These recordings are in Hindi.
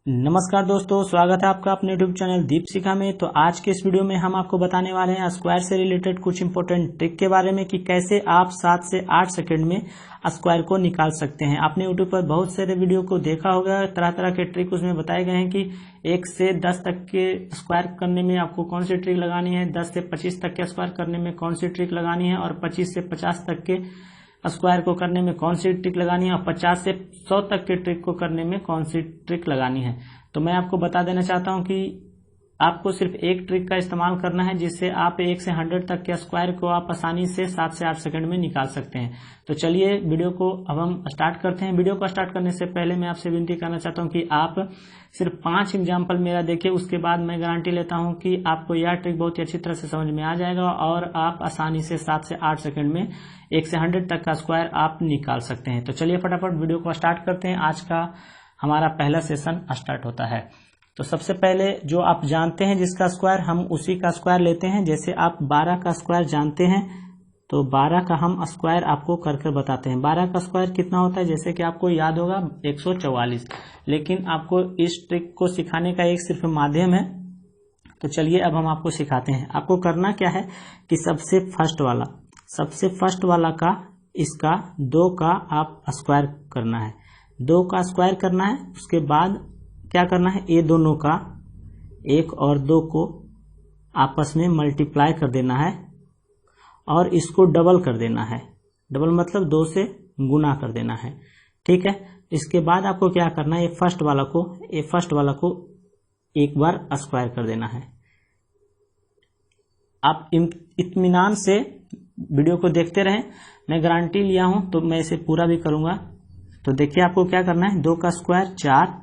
नमस्कार दोस्तों, स्वागत है आपका अपने यूट्यूब चैनल दीप शिखा में। तो आज के इस वीडियो में हम आपको बताने वाले हैं स्क्वायर से रिलेटेड कुछ इंपॉर्टेंट ट्रिक के बारे में कि कैसे आप 7 से 8 सेकंड में स्क्वायर को निकाल सकते हैं। आपने यूट्यूब पर बहुत सारे वीडियो को देखा होगा, तरह तरह के ट्रिक उसमें बताए गए हैं कि 1 से 10 तक के स्क्वायर करने में आपको कौन सी ट्रिक लगानी है, 10 से 25 तक के स्क्वायर करने में कौन सी ट्रिक लगानी है और 25 से 50 तक के स्क्वायर को करने में कौन सी ट्रिक लगानी है और 50 से 100 तक के ट्रिक को करने में कौन सी ट्रिक लगानी है। तो मैं आपको बता देना चाहता हूं कि आपको सिर्फ एक ट्रिक का इस्तेमाल करना है जिससे आप 1 से 100 तक के स्क्वायर को आप आसानी से 7 से 8 सेकंड में निकाल सकते हैं। तो चलिए वीडियो को अब हम स्टार्ट करते हैं। वीडियो को स्टार्ट करने से पहले मैं आपसे विनती करना चाहता हूं कि आप सिर्फ 5 एग्जाम्पल मेरा देखिए, उसके बाद मैं गारंटी लेता हूं कि आपको यह ट्रिक बहुत ही अच्छी तरह से समझ में आ जाएगा और आप आसानी से 7 से 8 सेकंड में 1 से 100 तक का स्क्वायर आप निकाल सकते हैं। तो चलिए फटाफट वीडियो को स्टार्ट करते हैं। आज का हमारा पहला सेशन स्टार्ट होता है। तो सबसे पहले जो आप जानते हैं जिसका स्क्वायर, हम उसी का स्क्वायर लेते हैं। जैसे आप 12 का स्क्वायर जानते हैं तो 12 का हम स्क्वायर आपको कर बताते हैं। 12 का स्क्वायर कितना होता है, जैसे कि आपको याद होगा 144। लेकिन आपको इस ट्रिक को सिखाने का एक सिर्फ माध्यम है। तो चलिए अब हम आपको सिखाते हैं। आपको करना क्या है कि सबसे फर्स्ट वाला का इसका 2 का आप स्क्वायर करना है। 2 का स्क्वायर करना है। उसके बाद क्या करना है, ये दोनों का 1 और 2 को आपस में मल्टीप्लाई कर देना है और इसको डबल कर देना है। डबल मतलब 2 से गुना कर देना है। ठीक है। इसके बाद आपको क्या करना है, ये फर्स्ट वाला को एक बार स्क्वायर कर देना है। आप इत्मीनान से वीडियो को देखते रहें, मैं गारंटी लिया हूं तो मैं इसे पूरा भी करूंगा। तो देखिए आपको क्या करना है, 2 का स्क्वायर 4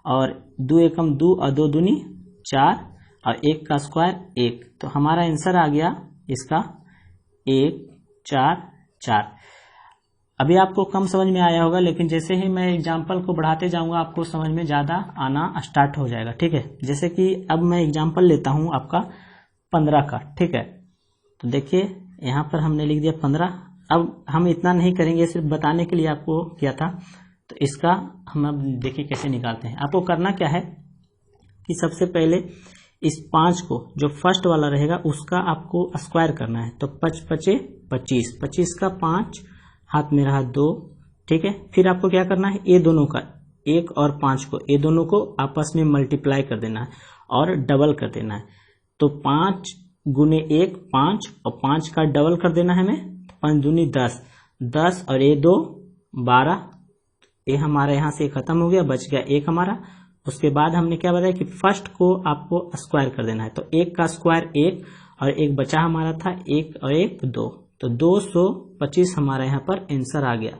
और 2 एकम 2 और 2 दूनी 4 और 1 का स्क्वायर 1। तो हमारा आंसर आ गया इसका 1 4 4। अभी आपको कम समझ में आया होगा, लेकिन जैसे ही मैं एग्जाम्पल को बढ़ाते जाऊंगा आपको समझ में ज़्यादा आना स्टार्ट हो जाएगा। ठीक है। जैसे कि अब मैं एग्जाम्पल लेता हूं आपका 15 का। ठीक है। तो देखिए यहाँ पर हमने लिख दिया 15। अब हम इतना नहीं करेंगे, सिर्फ बताने के लिए आपको किया था। तो इसका हम अब देखिए कैसे निकालते हैं। आपको करना क्या है कि सबसे पहले इस 5 को, जो फर्स्ट वाला रहेगा उसका आपको स्क्वायर करना है। तो 5 पचे 25, 25 का 5 हाथ में रहा 2। ठीक है। फिर आपको क्या करना है, ये दोनों का 1 और 5 को, ये दोनों को आपस में मल्टीप्लाई कर देना है और डबल कर देना है। तो 5 गुने 1 5 और 5 का डबल कर देना है हमें। 5 दूनी 10, 10 और ये 2 12। ये हमारा यहाँ से खत्म हो गया, बच गया 1 हमारा। उसके बाद हमने क्या बताया कि फर्स्ट को आपको स्क्वायर कर देना है। तो 1 का स्क्वायर 1 और 1 बचा हमारा था 1 और 1 2। तो 225 हमारा यहाँ पर आंसर आ गया।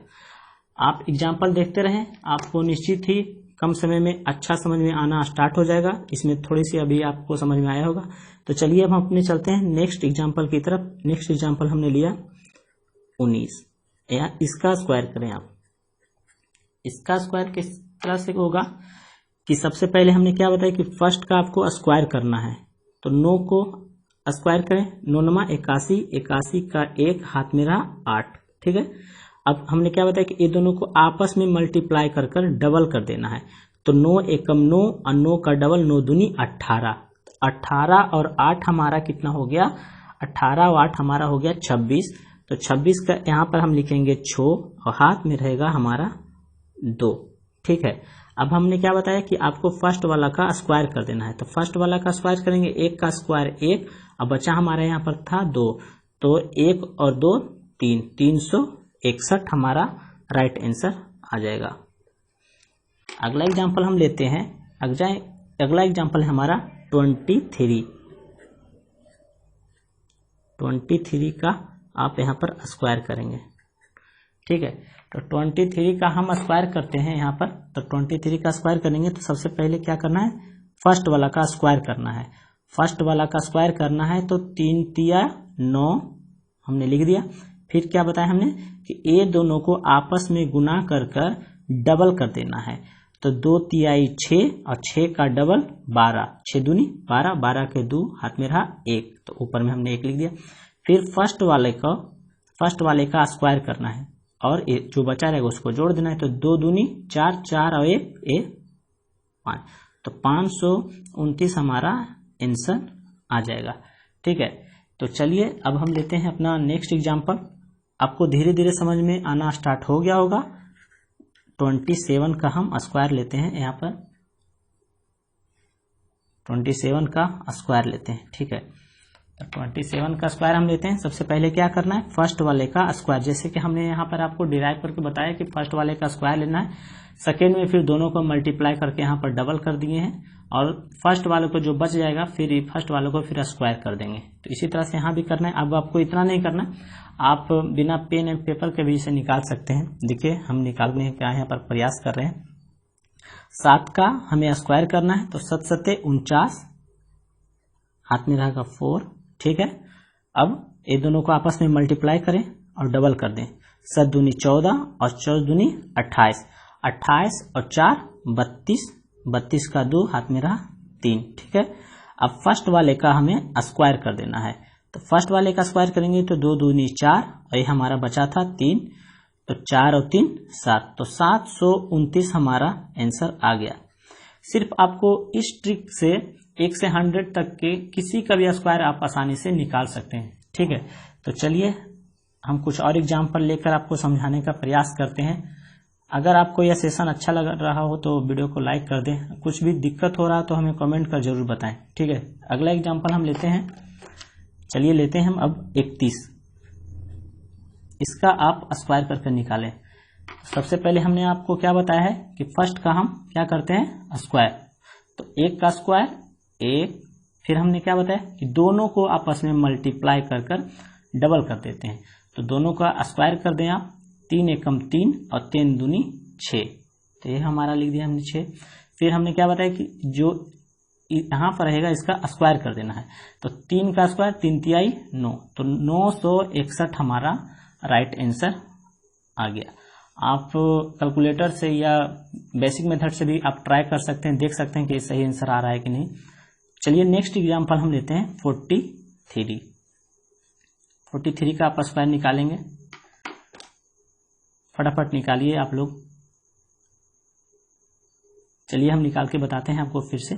आप एग्जाम्पल देखते रहें, आपको निश्चित ही कम समय में अच्छा समझ में आना स्टार्ट हो जाएगा। इसमें थोड़ी सी अभी आपको समझ में आया होगा। तो चलिए अब हम अपने चलते हैं नेक्स्ट एग्जाम्पल की तरफ। नेक्स्ट एग्जाम्पल हमने लिया 19। इसका स्क्वायर करें आप। इसका स्क्वायर किस तरह से होगा कि सबसे पहले हमने क्या बताया कि फर्स्ट का आपको स्क्वायर करना है। तो 9 को स्क्वायर करें, 9 नमा 81, 81 का 1 हाथ में रहा 8। ठीक है। अब हमने क्या बताया कि ये दोनों को आपस में मल्टीप्लाई कर डबल कर देना है। तो 9 एकम 9 और 9 का डबल 9 दूनी 18। 18 और 8 हमारा कितना हो गया, 18 और 8 हमारा हो गया 26। तो 26 का यहाँ पर हम लिखेंगे 6 और हाथ में रहेगा हमारा 2। ठीक है। अब हमने क्या बताया कि आपको फर्स्ट वाला का स्क्वायर कर देना है। तो फर्स्ट वाला का स्क्वायर करेंगे, 1 का स्क्वायर 1 और बचा हमारे यहाँ पर था 2। तो 1 और 2 3, 361 हमारा राइट आंसर आ जाएगा। अगला एग्जाम्पल हम लेते हैं। अगला एग्जाम्पल है हमारा 23 का आप यहाँ पर स्क्वायर करेंगे। ठीक है। तो 23 का हम स्क्वायर करते हैं यहाँ पर। तो 23 का स्क्वायर करेंगे तो सबसे पहले क्या करना है, फर्स्ट वाला का स्क्वायर करना है। फर्स्ट वाला का स्क्वायर करना है तो 3 तिया 9 हमने लिख दिया। फिर क्या बताया हमने कि ये दोनों को आपस में गुना कर डबल कर देना है। तो 2 तियाई 6 और 6 का डबल 12, 6 दूनी 12, 12 के 2 हाथ में रहा 1। तो ऊपर में हमने 1 लिख दिया। फिर फर्स्ट वाले का स्क्वायर करना है और जो बचा रहेगा उसको जोड़ देना है। तो 2 दूनी 4, 4 और 1 5। तो 529 हमारा आंसर आ जाएगा। ठीक है, तो चलिए अब हम लेते हैं अपना नेक्स्ट एग्जाम्पल। आपको धीरे धीरे समझ में आना स्टार्ट हो गया होगा। 27 का हम स्क्वायर लेते हैं, यहाँ पर 27 का स्क्वायर लेते हैं। ठीक है, तो 27 का स्क्वायर हम लेते हैं। सबसे पहले क्या करना है, फर्स्ट वाले का स्क्वायर, जैसे कि हमने यहाँ पर आपको डिराइव करके बताया कि फर्स्ट वाले का स्क्वायर लेना है, सेकेंड में फिर दोनों को मल्टीप्लाई करके यहाँ पर डबल कर दिए हैं, और फर्स्ट वाले को जो बच जाएगा फिर फर्स्ट वाले को फिर स्क्वायर कर देंगे। तो इसी तरह से यहाँ भी करना है। अब आपको इतना नहीं करना, आप बिना पेन एंड पेपर के भी इसे निकाल सकते हैं। देखिए हम निकालने का यहाँ पर प्रयास कर रहे हैं। 7 का हमें स्क्वायर करना है, तो 7 सत्ते 49, हाथ में रहेगा 4। ठीक है, अब ये दोनों को आपस में मल्टीप्लाई करें और डबल कर दें। 7 दूनी 14 और 14 दूनी 28, 28 और 4 32, 32 का 2, हाथ में रहा 3। ठीक है, अब फर्स्ट वाले का हमें स्क्वायर कर देना है, तो फर्स्ट वाले का स्क्वायर करेंगे तो 2 दूनी 4 और ये हमारा बचा था 3, तो 4 और 3 7, तो 729 हमारा आंसर आ गया। सिर्फ आपको इस ट्रिक से 1 से 100 तक के किसी का भी स्क्वायर आप आसानी से निकाल सकते हैं। ठीक है, तो चलिए हम कुछ और एग्जाम्पल लेकर आपको समझाने का प्रयास करते हैं। अगर आपको यह सेशन अच्छा लग रहा हो तो वीडियो को लाइक कर दें। कुछ भी दिक्कत हो रहा है तो हमें कमेंट कर जरूर बताएं। ठीक है, अगला एग्जाम्पल हम लेते हैं। चलिए लेते हैं हम अब 31। इसका आप स्क्वायर करके निकालें। सबसे पहले हमने आपको क्या बताया है कि फर्स्ट का हम क्या करते हैं, स्क्वायर। तो 1 का स्क्वायर 1, फिर हमने क्या बताया कि दोनों को आपस में मल्टीप्लाई कर कर डबल कर देते हैं। तो दोनों का स्क्वायर कर दें आप, 3 एकम 3 और 3 दूनी 6, तो ये हमारा लिख दिया हमने 6। फिर हमने क्या बताया कि जो यहाँ पर रहेगा इसका स्क्वायर कर देना है। तो 3 का स्क्वायर 3 तिहाई 9, तो 961 हमारा राइट आंसर आ गया। आप कैलकुलेटर से या बेसिक मेथड से भी आप ट्राई कर सकते हैं, देख सकते हैं कि सही आंसर आ रहा है कि नहीं। चलिए नेक्स्ट एग्जांपल हम लेते हैं 43। 43 का आप स्क्वायर निकालेंगे, फटाफट निकालिए आप लोग। चलिए हम निकाल के बताते हैं आपको फिर से।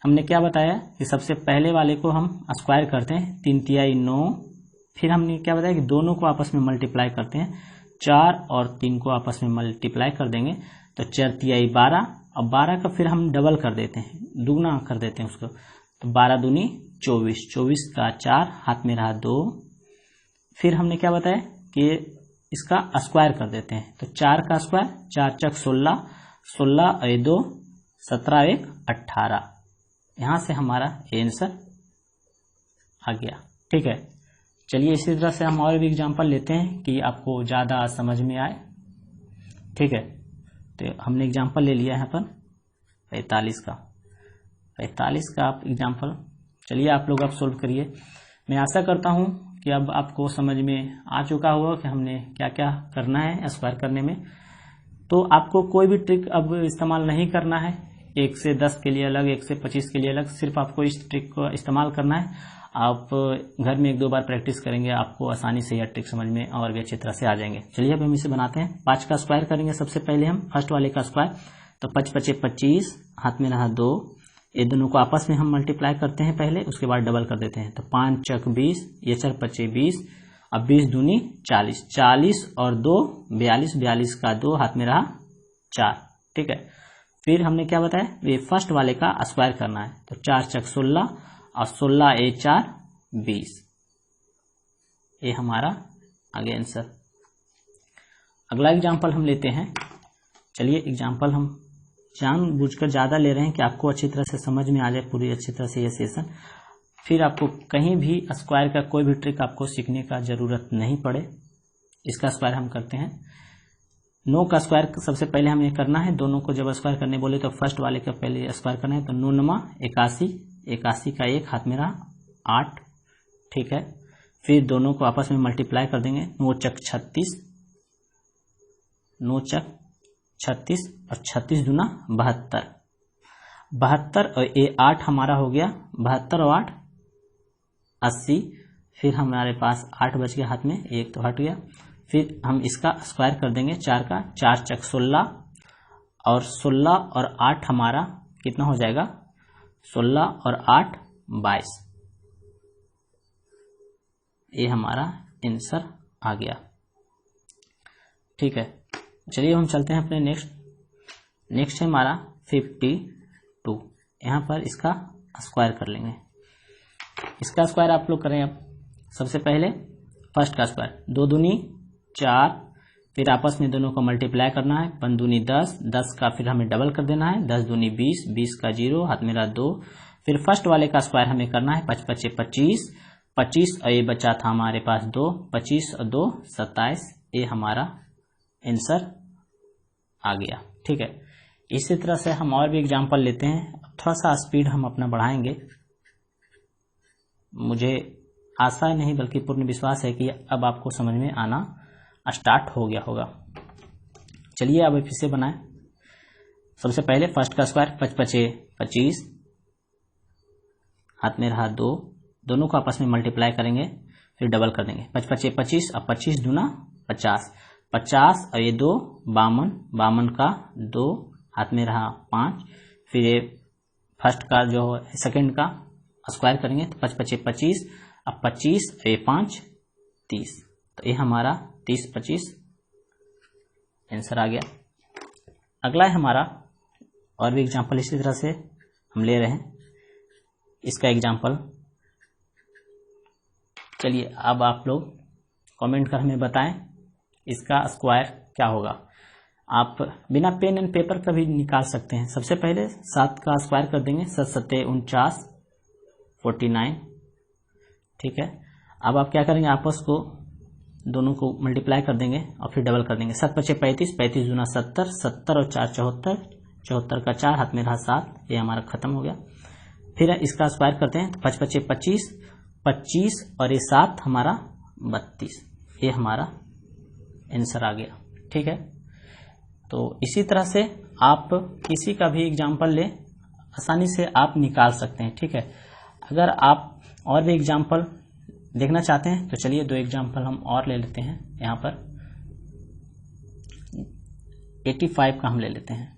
हमने क्या बताया कि सबसे पहले वाले को हम स्क्वायर करते हैं, 3 तिहाई 9। फिर हमने क्या बताया कि दोनों को आपस में मल्टीप्लाई करते हैं, 4 और 3 को आपस में मल्टीप्लाई कर देंगे, तो 4 तिहाई 12, और 12 का फिर हम डबल कर देते हैं, दुगना कर देते हैं उसको, तो 12 दूनी 24, 24 का 4, हाथ में रहा 2। फिर हमने क्या बताया कि इसका स्क्वायर कर देते हैं, तो 4 का स्क्वायर 4 चक 16, 16 और 2 17 1 18। यहाँ से हमारा आंसर आ गया। ठीक है, चलिए इसी तरह से हम और भी एग्जांपल लेते हैं कि आपको ज़्यादा समझ में आए। ठीक है, तो हमने एग्जांपल ले लिया यहाँ पर 45 का। 45 का आप एग्जांपल चलिए आप लोग अब सोल्व करिए। मैं आशा करता हूँ कि अब आपको समझ में आ चुका होगा कि हमने क्या क्या करना है स्क्वायर करने में। तो आपको कोई भी ट्रिक अब इस्तेमाल नहीं करना है, 1 से 10 के लिए अलग, 1 से 25 के लिए अलग, सिर्फ आपको इस ट्रिक को इस्तेमाल करना है। आप घर में 1-2 बार प्रैक्टिस करेंगे, आपको आसानी से यह ट्रिक समझ में और भी अच्छी तरह से आ जाएंगे। चलिए अब हम इसे बनाते हैं। 5 का स्क्वायर करेंगे सबसे पहले हम, फर्स्ट वाले का स्क्वायर, तो 5 5 25, हाथ में रहा 2। ये दोनों को आपस में हम मल्टीप्लाई करते हैं पहले, उसके बाद डबल कर देते हैं, तो 5 चक 20, ये 4 5 20, अब 20 दूनी 40, 40 और 2 42, 42 का 2, हाथ में रहा 4। ठीक है, फिर हमने क्या बताया, ये फर्स्ट वाले का स्क्वायर करना है, तो 4 चक 16 और 16 ए 4 20, ये हमारा आगे आंसर। अगला एग्जाम्पल हम लेते हैं। चलिए एग्जाम्पल हम जानबूझकर ज़्यादा ले रहे हैं कि आपको अच्छी तरह से समझ में आ जाए पूरी अच्छी तरह से ये सेशन, फिर आपको कहीं भी स्क्वायर का कोई भी ट्रिक आपको सीखने का ज़रूरत नहीं पड़े। इसका स्क्वायर हम करते हैं। 9 का स्क्वायर सबसे पहले हमें करना है, दोनों को जब स्क्वायर करने बोले तो फर्स्ट वाले का पहले स्क्वायर करना है, तो 9 9 81, 81 का 1, हाथ में रहा 8। ठीक है, फिर दोनों को आपस में मल्टीप्लाई कर देंगे, 9 चक 36, 9 चक 36 और 36 दूना 72, 72 और ये 8 हमारा हो गया, 72 और 8 80। फिर हमारे पास 8 बच गया, हाथ में 1 तो हट गया। फिर हम इसका स्क्वायर कर देंगे, 4 का 4 चक 16 और 16 और 8 हमारा कितना हो जाएगा 16 और 8 22। ये हमारा आंसर आ गया। ठीक है, चलिए हम चलते हैं अपने नेक्स्ट है हमारा 52। यहाँ पर इसका स्क्वायर कर लेंगे। इसका स्क्वायर आप लोग करें। अब सबसे पहले फर्स्ट का स्क्वायर, 2 दूनी 4, फिर आपस में दोनों को मल्टीप्लाई करना है। 5 दूनी 10, 10 का फिर हमें डबल कर देना है। 10 दूनी 20, 20 का 0, हाथ में रहा 2। फिर फर्स्ट वाले का स्क्वायर हमें करना है। 5 5 25, 25 और ये बचा था हमारे पास 2, 25 और 2 27। ये हमारा आंसर आ गया। ठीक है, इसी तरह से हम और भी एग्जाम्पल लेते हैं। थोड़ा सा स्पीड हम अपना बढ़ाएंगे। मुझे आशा नहीं बल्कि पूर्ण विश्वास है कि अब आपको समझ में आना स्टार्ट हो गया होगा। चलिए अब फिर से बनाएं। सबसे पहले फर्स्ट का स्क्वायर, 5 5 25, हाथ में रहा 2, दोनों को आपस में मल्टीप्लाई करेंगे, फिर डबल कर देंगे। 5 5 25 और 25 दूना 50, 50 और ये 2 52, 52 का 2, हाथ में रहा 5। फिर ये फर्स्ट का जो सेकंड का स्क्वायर करेंगे तो 5 5 25, अब 25 और ये 5 30। तो ये हमारा 30 25 आंसर आ गया। अगला है हमारा और भी एग्जाम्पल इसी तरह से हम ले रहे हैं। इसका एग्जाम्पल चलिए अब आप लोग कमेंट कर हमें बताएं इसका स्क्वायर क्या होगा। आप बिना पेन एंड पेपर का भी निकाल सकते हैं। सबसे पहले 7 का स्क्वायर कर देंगे, 7 7 49 49। ठीक है, अब आप क्या करेंगे, आपस को दोनों को मल्टीप्लाई कर देंगे और फिर डबल कर देंगे। 7 5 35, 35 दूना 70, 70 और 4 74, 74 का 4, हाथ में रहा 7। ये हमारा खत्म हो गया। फिर इसका स्क्वायर करते हैं, 5 5 25, 25 और ये 7 हमारा 32। ये हमारा आंसर आ गया। ठीक है, तो इसी तरह से आप किसी का भी एग्जाम्पल ले, आसानी से आप निकाल सकते हैं। ठीक है, अगर आप और भी एग्जाम्पल देखना चाहते हैं तो चलिए 2 एग्जाम्पल हम और ले लेते हैं। यहाँ पर 85 का हम ले लेते हैं।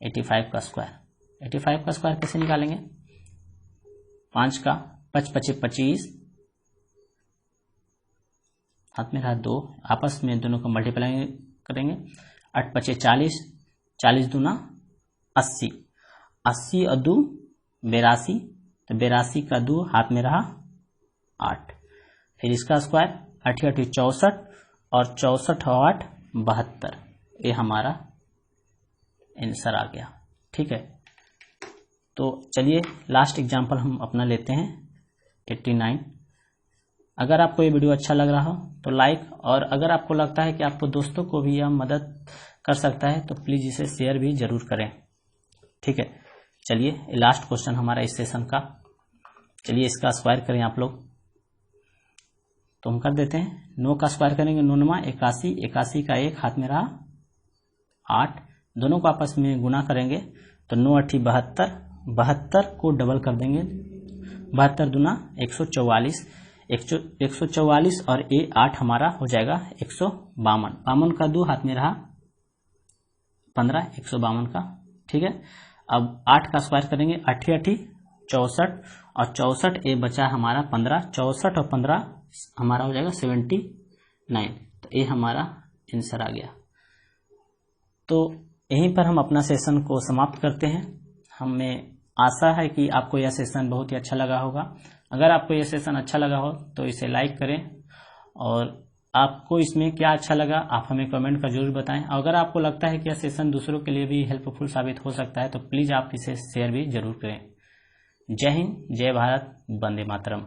85 का स्क्वायर, 85 का स्क्वायर कैसे निकालेंगे, 5 का 5 5 25, हाथ में रहा 2, आपस में दोनों को मल्टीप्लाई करेंगे। 8 5 40, 40 दूना 80, 80 और 2 82, तो 82 का 2, हाथ में रहा 8। फिर इसका स्क्वायर 8 8 64 और 64 और 8 72। ये हमारा आंसर आ गया। ठीक है, तो चलिए लास्ट एग्जाम्पल हम अपना लेते हैं 89। अगर आपको ये वीडियो अच्छा लग रहा हो तो लाइक, और अगर आपको लगता है कि आपको दोस्तों को भी यह मदद कर सकता है तो प्लीज़ इसे शेयर भी जरूर करें। ठीक है, चलिए लास्ट क्वेश्चन हमारा इस सेशन का। चलिए इसका स्क्वायर करें आप लोग, तो हम कर देते हैं। 9 का स्क्वायर करेंगे, 9 9 81, 81 का 1, हाथ में रहा 8, दोनों को आपस में गुना करेंगे तो 9 8 72, 72 को डबल कर देंगे। 72 दूना 144, 144 और ए 8 हमारा हो जाएगा 152। 52 का 2, हाथ में रहा 15, 152 का। ठीक है, अब 8 का स्क्वायर करेंगे, 8 8 64 और 64 ए बचा हमारा 15, 64 और 15 हमारा हो जाएगा 79। तो ये हमारा आंसर आ गया। तो यहीं पर हम अपना सेशन को समाप्त करते हैं। हमें आशा है कि आपको यह सेशन बहुत ही अच्छा लगा होगा। अगर आपको यह सेशन अच्छा लगा हो तो इसे लाइक करें, और आपको इसमें क्या अच्छा लगा आप हमें कमेंट कर जरूर बताएं। अगर आपको लगता है कि यह सेशन दूसरों के लिए भी हेल्पफुल साबित हो सकता है तो प्लीज़ आप इसे शेयर भी जरूर करें। जय हिंद, जय भारत, वंदे मातरम।